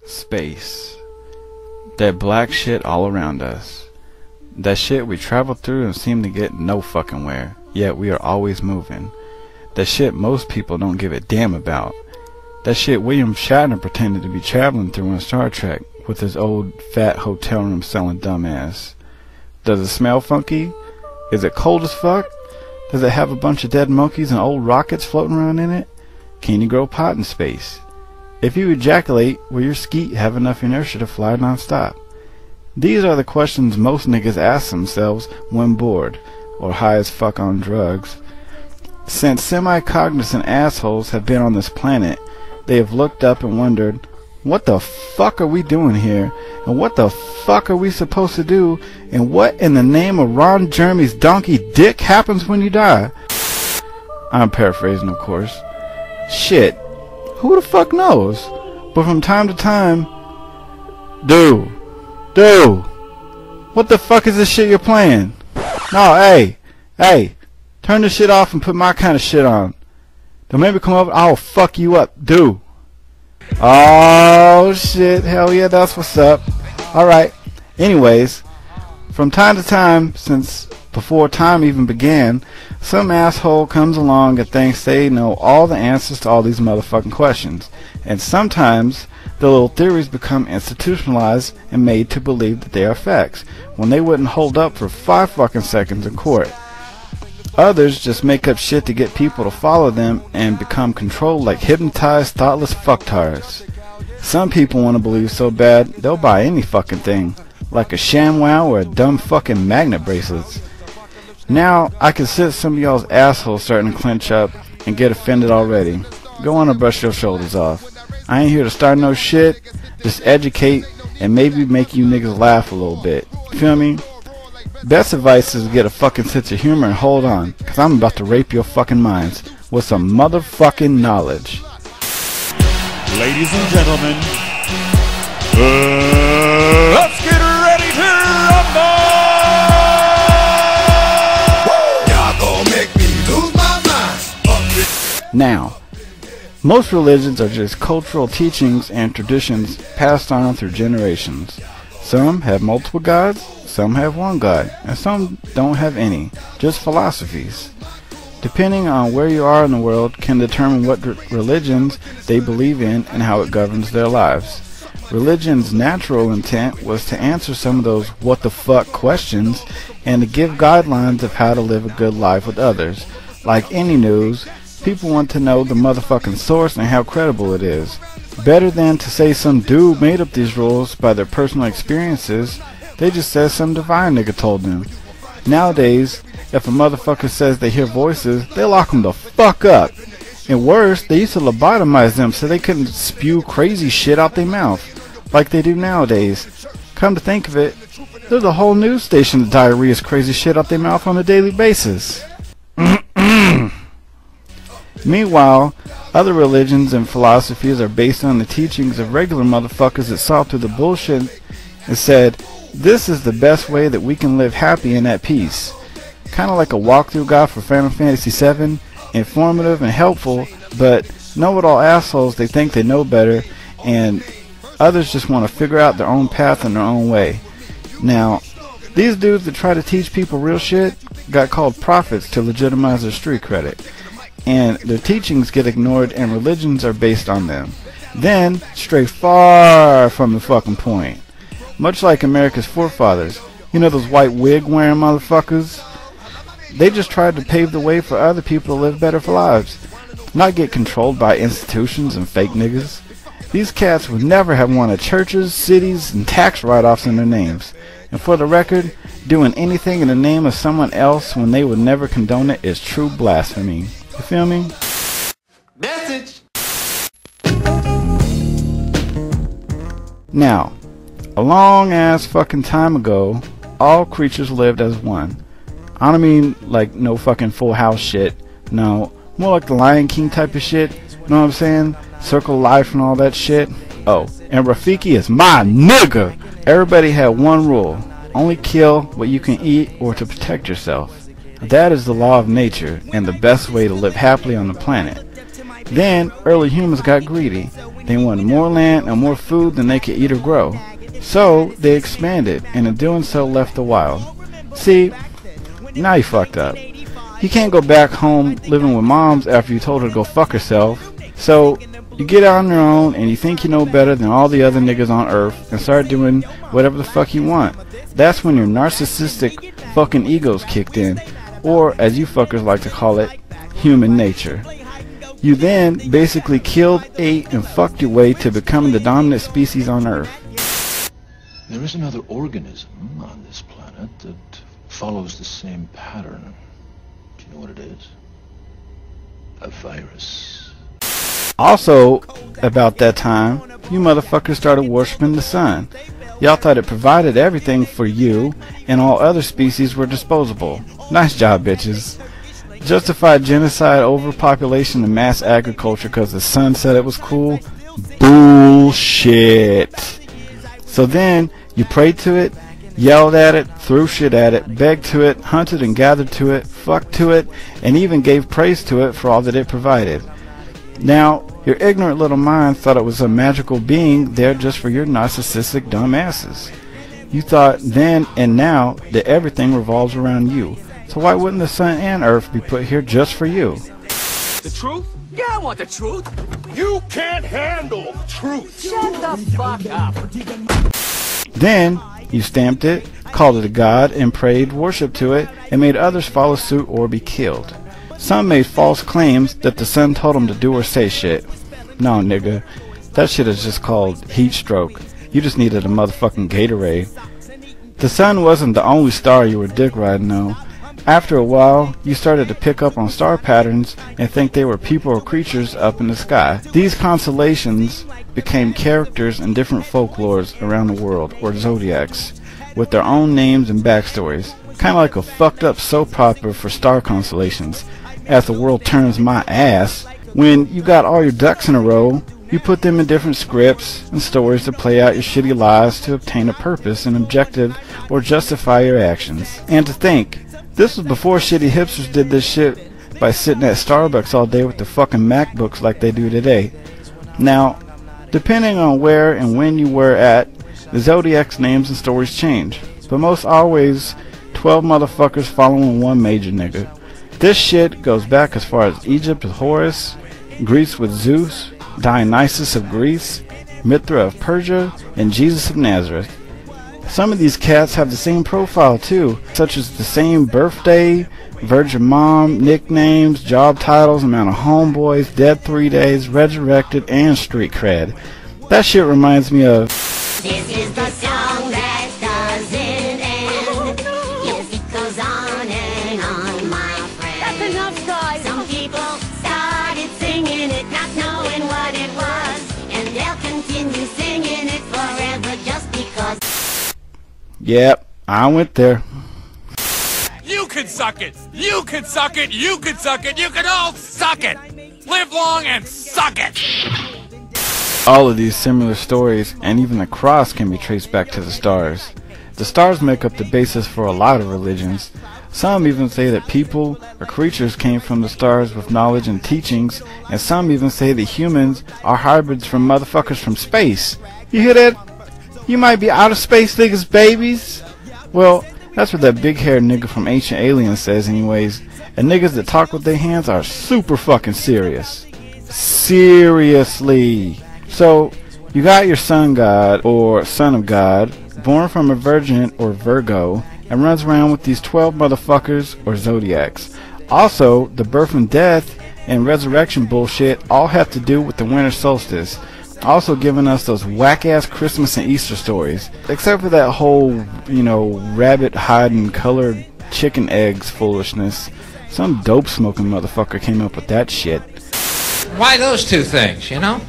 Space. That black shit all around us. That shit we travel through and seem to get no fucking where, yet we are always moving. That shit most people don't give a damn about. That shit William Shatner pretended to be traveling through in Star Trek with his old fat hotel room selling dumbass. Does it smell funky? Is it cold as fuck? Does it have a bunch of dead monkeys and old rockets floating around in it? Can you grow pot in space? If you ejaculate, will your skeet have enough inertia to fly non-stop? These are the questions most niggas ask themselves when bored, or high as fuck on drugs. Since semi-cognizant assholes have been on this planet, they have looked up and wondered, what the fuck are we doing here? And what the fuck are we supposed to do? And what in the name of Ron Jeremy's donkey dick happens when you die? I'm paraphrasing, of course. Shit. Who the fuck knows? But from time to time... Dude! What the fuck is this shit you're playing? No, hey! Turn this shit off and put my kind of shit on. Don't make me come over, I'll fuck you up, dude. Oh shit, hell yeah, that's what's up. Alright, anyways, from time to time, since before time even began, some asshole comes along and thinks they know all the answers to all these motherfucking questions. And sometimes the little theories become institutionalized and made to believe that they are facts, when they wouldn't hold up for 5 fucking seconds in court. Others just make up shit to get people to follow them and become controlled like hypnotized, thoughtless fucktards. Some people want to believe so bad, they'll buy any fucking thing, like a ShamWow or a dumb fucking magnet bracelets. Now, I can see some of y'all's assholes starting to clench up and get offended already. Go on and brush your shoulders off. I ain't here to start no shit, just educate and maybe make you niggas laugh a little bit. Feel me? Best advice is to get a fucking sense of humor and hold on, cause I'm about to rape your fucking minds with some motherfucking knowledge. Ladies and gentlemen, let's get ready to rumble! Y'all gonna make me lose my mind. Now, most religions are just cultural teachings and traditions passed on through generations. Some have multiple gods, some have one god, and some don't have any, just philosophies. Depending on where you are in the world can determine what religions they believe in and how it governs their lives. Religion's natural intent was to answer some of those what the fuck questions and to give guidelines of how to live a good life with others. Like any news, people want to know the motherfucking source and how credible it is. Better than to say some dude made up these rules by their personal experiences, they just said some divine nigga told them. Nowadays, if a motherfucker says they hear voices, they lock them the fuck up. And worse, they used to lobotomize them so they couldn't spew crazy shit out their mouth, like they do nowadays. Come to think of it, there's a whole news station that diarrheas crazy shit out their mouth on a daily basis. Meanwhile, other religions and philosophies are based on the teachings of regular motherfuckers that saw through the bullshit and said, this is the best way that we can live happy and at peace. Kinda like a walkthrough guide for Final Fantasy VII, informative and helpful, but know-it-all assholes, they think they know better, and others just want to figure out their own path in their own way. Now, these dudes that try to teach people real shit got called prophets to legitimize their street credit. And their teachings get ignored and religions are based on them. Then, stray far from the fucking point. Much like America's forefathers, you know those white wig wearing motherfuckers? They just tried to pave the way for other people to live better lives, not get controlled by institutions and fake niggas. These cats would never have wanted churches, cities, and tax write-offs in their names. And for the record, doing anything in the name of someone else when they would never condone it is true blasphemy. You feel me? Message! Now, a long ass fucking time ago, all creatures lived as one. I don't mean like no fucking Full House shit. No, more like the Lion King type of shit. You know what I'm saying? Circle of Life and all that shit. Oh, and Rafiki is my nigga! Everybody had one rule. Only kill what you can eat or to protect yourself. That is the law of nature and the best way to live happily on the planet. Then, early humans got greedy. They wanted more land and more food than they could eat or grow. So they expanded, and in doing so left the wild. See, now you fucked up. You can't go back home living with moms after you told her to go fuck herself. So you get out on your own and you think you know better than all the other niggas on earth and start doing whatever the fuck you want. That's when your narcissistic fucking ego's kicked in, or as you fuckers like to call it, human nature. You then basically killed, ate, and fucked your way to becoming the dominant species on earth. There is another organism on this planet that follows the same pattern. Do you know what it is? A virus. Also, about that time, you motherfuckers started worshiping the sun. Y'all thought it provided everything for you, and all other species were disposable. Nice job, bitches. Justified genocide, overpopulation, and mass agriculture because the sun said it was cool? Bullshit. So then, you prayed to it, yelled at it, threw shit at it, begged to it, hunted and gathered to it, fucked to it, and even gave praise to it for all that it provided. Now, your ignorant little mind thought it was a magical being there just for your narcissistic dumb asses. You thought then and now that everything revolves around you. So why wouldn't the sun and earth be put here just for you? The truth? Yeah, I want the truth. You can't handle truth. Shut the fuck up. Then you stamped it, called it a god, and prayed worship to it, and made others follow suit or be killed. Some made false claims that the sun told them to do or say shit. No, nigga. That shit is just called heat stroke. You just needed a motherfucking Gatorade. The sun wasn't the only star you were dick riding though. After a while, you started to pick up on star patterns and think they were people or creatures up in the sky. These constellations became characters in different folklores around the world, or zodiacs, with their own names and backstories. Kinda like a fucked up soap opera for star constellations. As the world turns my ass, when you got all your ducks in a row, you put them in different scripts and stories to play out your shitty lives to obtain a purpose and objective or justify your actions. And to think, this was before shitty hipsters did this shit by sitting at Starbucks all day with their fucking MacBooks like they do today. Now, depending on where and when you were at, the Zodiac's names and stories change. But most always 12 motherfuckers following one major nigga. This shit goes back as far as Egypt with Horus, Greece with Zeus, Dionysus of Greece, Mithra of Persia, and Jesus of Nazareth. Some of these cats have the same profile too, such as the same birthday, virgin mom, nicknames, job titles, amount of homeboys, dead 3 days, resurrected, and street cred. That shit reminds me of This is the song that doesn't end. Yes, it goes on and on, my friend. That's enough, guys. Some people started singing it, not knowing what it was, and they'll continue singing it forever just because. Yep, I went there. You can suck it. You can suck it. You can suck it. You can all suck it. Live long and suck it. All of these similar stories and even the cross can be traced back to the stars. The stars make up the basis for a lot of religions. Some even say that people or creatures came from the stars with knowledge and teachings, and some even say that humans are hybrids from motherfuckers from space. You hear that? You might be out of space niggas babies. Well, that's what that big haired nigga from Ancient Aliens says anyways. And niggas that talk with their hands are super fucking serious. Seriously. So, you got your sun god, or son of God, born from a virgin, or Virgo, and runs around with these 12 motherfuckers, or zodiacs. Also, the birth and death and resurrection bullshit all have to do with the winter solstice. Also giving us those whack-ass Christmas and Easter stories. Except for that whole, rabbit hiding colored chicken eggs foolishness. Some dope-smoking motherfucker came up with that shit. Why those two things, you know?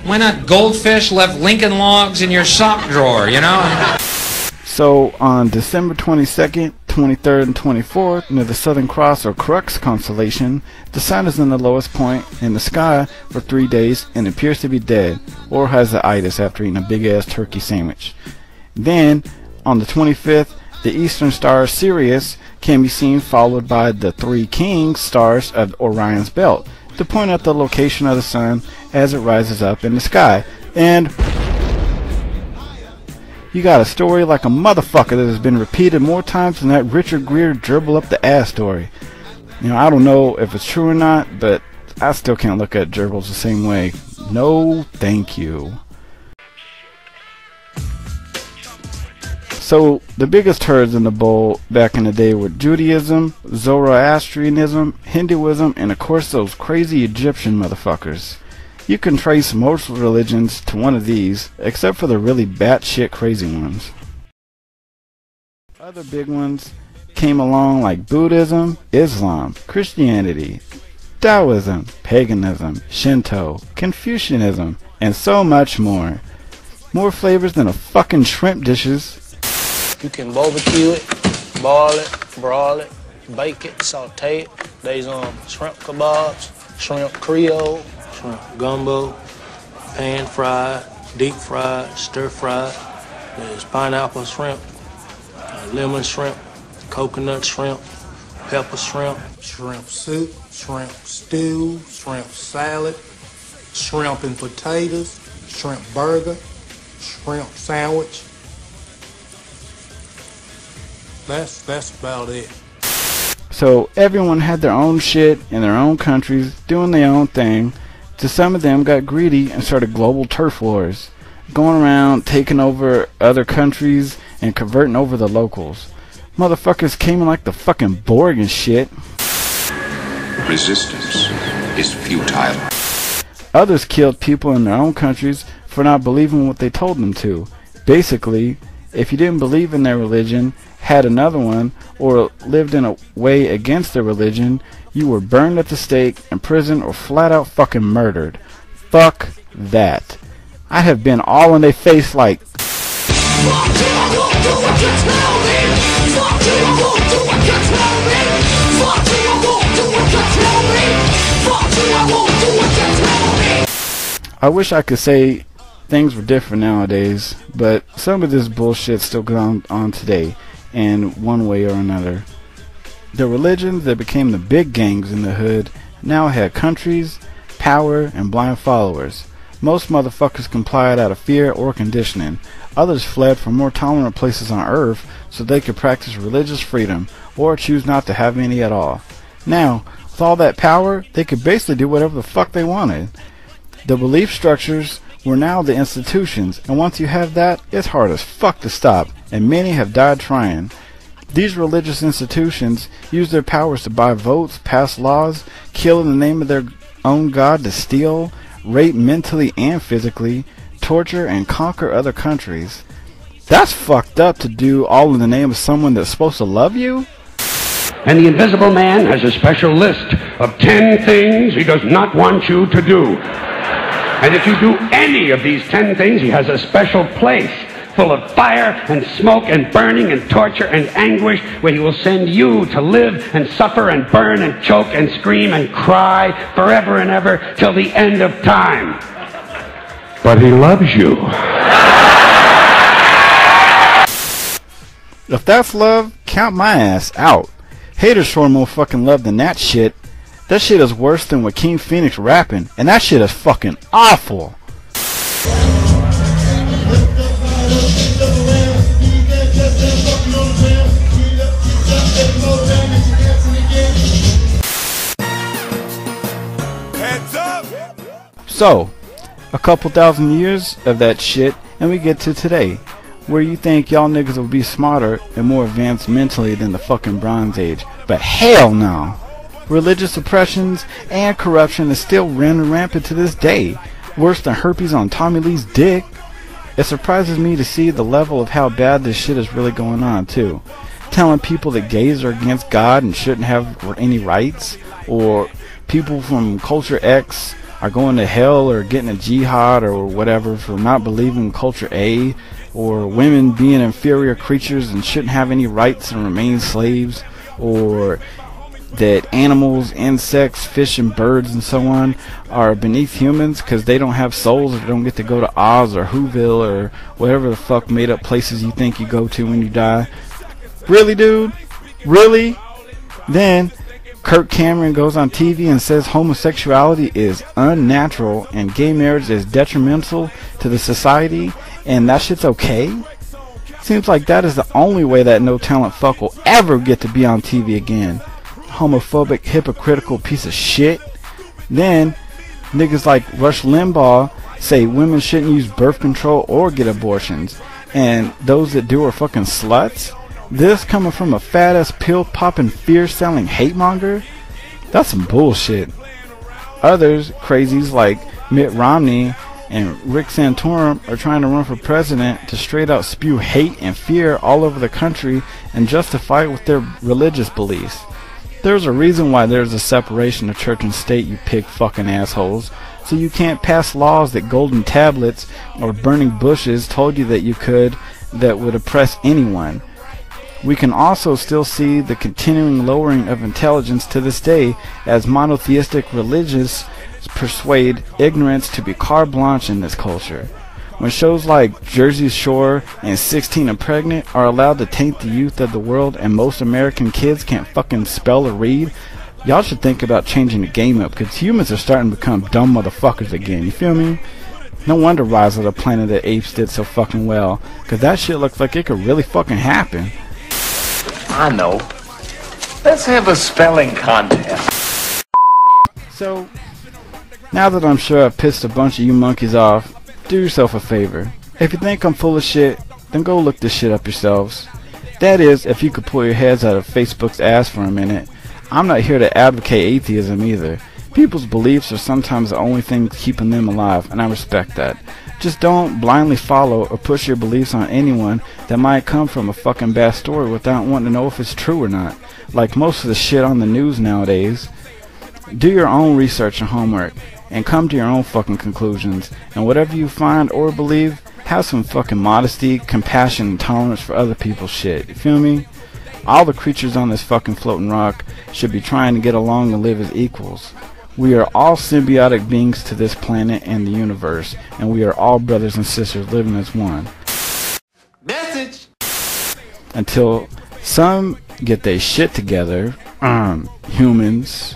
Why not goldfish left Lincoln logs in your sock drawer, you know? So, on December 22nd, 23rd, and 24th, near the Southern Cross or Crux constellation, the sun is in the lowest point in the sky for 3 days and appears to be dead, or has the itis after eating a big-ass turkey sandwich. Then, on the 25th, the eastern star Sirius can be seen, followed by the three king stars of Orion's belt, to point out the location of the sun as it rises up in the sky. And you got a story like a motherfucker that has been repeated more times than that Richard Gere dribble up the ass story. You know, I don't know if it's true or not, but I still can't look at gerbils the same way. No, thank you. So, the biggest herds in the bowl back in the day were Judaism, Zoroastrianism, Hinduism, and of course those crazy Egyptian motherfuckers. You can trace most religions to one of these, except for the really batshit crazy ones. Other big ones came along like Buddhism, Islam, Christianity, Taoism, paganism, Shinto, Confucianism, and so much more. More flavors than a fucking shrimp dishes. You can barbecue it, boil it, broil it, bake it, saute it. There's shrimp kebabs, shrimp creole, shrimp gumbo, pan fried, deep fried, stir fried. There's pineapple shrimp, lemon shrimp, coconut shrimp, pepper shrimp, shrimp soup, shrimp stew, shrimp salad, shrimp and potatoes, shrimp burger, shrimp sandwich. That's about it. So everyone had their own shit in their own countries, doing their own thing. To some of them got greedy and started global turf wars, going around taking over other countries and converting over the locals. Motherfuckers came in like the fucking Borg and shit. Resistance is futile. Others killed people in their own countries for not believing what they told them to. Basically, if you didn't believe in their religion, had another one, or lived in a way against their religion, you were burned at the stake, imprisoned, or flat out fucking murdered. Fuck that. I have been all in their face like, I wish I could say things were different nowadays, but some of this bullshit still goes on today, in one way or another. The religions that became the big gangs in the hood now had countries, power, and blind followers. Most motherfuckers complied out of fear or conditioning. Others fled for more tolerant places on earth so they could practice religious freedom, or choose not to have any at all. Now, with all that power, they could basically do whatever the fuck they wanted. The belief structures were now the institutions, and once you have that, it's hard as fuck to stop, and many have died trying. These religious institutions use their powers to buy votes, pass laws, kill in the name of their own god, to steal, rape mentally and physically, torture, and conquer other countries. That's fucked up to do all in the name of someone that's supposed to love you? And the Invisible Man has a special list of 10 things he does not want you to do. And if you do any of these 10 things, he has a special place full of fire and smoke and burning and torture and anguish, where he will send you to live and suffer and burn and choke and scream and cry forever and ever till the end of time. But he loves you. If that's love, count my ass out. Haters show more fucking love than that shit. That shit is worse than Joaquin Phoenix rapping, and that shit is fucking awful. So, a couple thousand years of that shit, and we get to today, where you think y'all niggas will be smarter and more advanced mentally than the fucking Bronze Age. But hell no! Religious oppressions and corruption is still running rampant to this day, worse than herpes on Tommy Lee's dick. It surprises me to see the level of how bad this shit is really going on too. Telling people that gays are against God and shouldn't have any rights, or people from culture X are going to hell or getting a jihad or whatever for not believing culture A, or women being inferior creatures and shouldn't have any rights and remain slaves, or that animals, insects, fish and birds and so on are beneath humans because they don't have souls, or they don't get to go to Oz or Whoville or whatever the fuck made up places you think you go to when you die. Really, dude? Really? Then Kirk Cameron goes on TV and says homosexuality is unnatural and gay marriage is detrimental to the society, and that shit's okay? Seems like that is the only way that no talent fuck will ever get to be on TV again. Homophobic, hypocritical piece of shit. Then, niggas like Rush Limbaugh say women shouldn't use birth control or get abortions, and those that do are fucking sluts. This coming from a fat ass pill popping fear selling hate monger? That's some bullshit. Others, crazies like Mitt Romney and Rick Santorum, are trying to run for president to straight out spew hate and fear all over the country and justify it with their religious beliefs. There's a reason why there's a separation of church and state, you pig fucking assholes. So you can't pass laws that golden tablets or burning bushes told you that you could, that would oppress anyone. We can also still see the continuing lowering of intelligence to this day as monotheistic religions persuade ignorance to be carte blanche in this culture. When shows like Jersey Shore and 16 and Pregnant are allowed to taint the youth of the world and most American kids can't fucking spell or read, y'all should think about changing the game up, because humans are starting to become dumb motherfuckers again, you feel me? No wonder Rise of the Planet of the Apes did so fucking well, because that shit looks like it could really fucking happen. I know. Let's have a spelling contest. So, now that I'm sure I've pissed a bunch of you monkeys off, do yourself a favor. If you think I'm full of shit, then go look this shit up yourselves. That is, if you could pull your heads out of Facebook's ass for a minute. I'm not here to advocate atheism either. People's beliefs are sometimes the only thing keeping them alive, and I respect that. Just don't blindly follow or push your beliefs on anyone that might come from a fucking bad story without wanting to know if it's true or not. Like most of the shit on the news nowadays. Do your own research and homework, and come to your own fucking conclusions. And whatever you find or believe, have some fucking modesty, compassion, and tolerance for other people's shit. You feel me? All the creatures on this fucking floating rock should be trying to get along and live as equals. We are all symbiotic beings to this planet and the universe, and we are all brothers and sisters living as one. Message! Until some get their shit together, humans,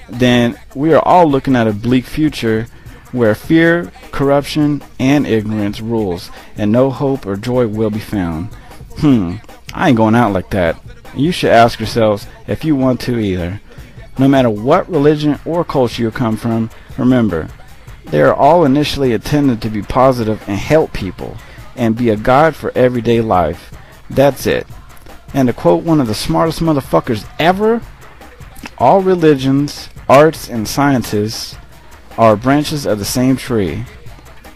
then we are all looking at a bleak future where fear, corruption, and ignorance rules, and no hope or joy will be found. I ain't going out like that. You should ask yourselves if you want to either. No matter what religion or culture you come from, remember, they are all initially intended to be positive and help people, and be a guide for everyday life. That's it. And to quote one of the smartest motherfuckers ever, all religions, arts, and sciences are branches of the same tree.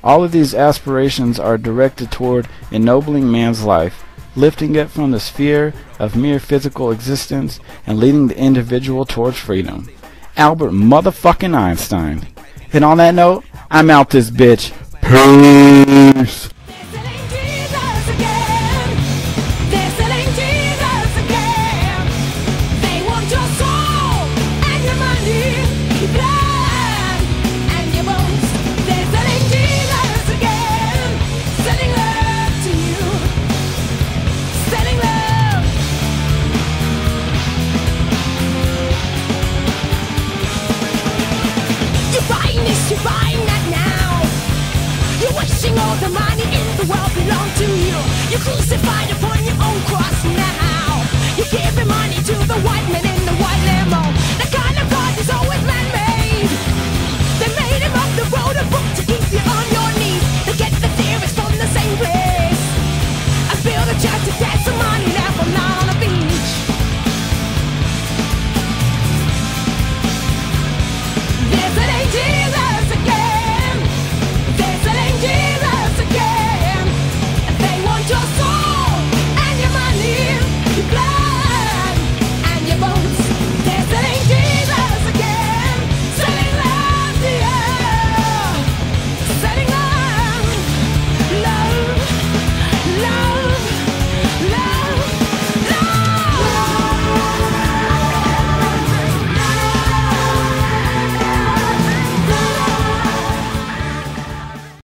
All of these aspirations are directed toward ennobling man's life, lifting it from the sphere of mere physical existence and leading the individual towards freedom. Albert motherfucking Einstein. And on that note, I'm out this bitch. Peace.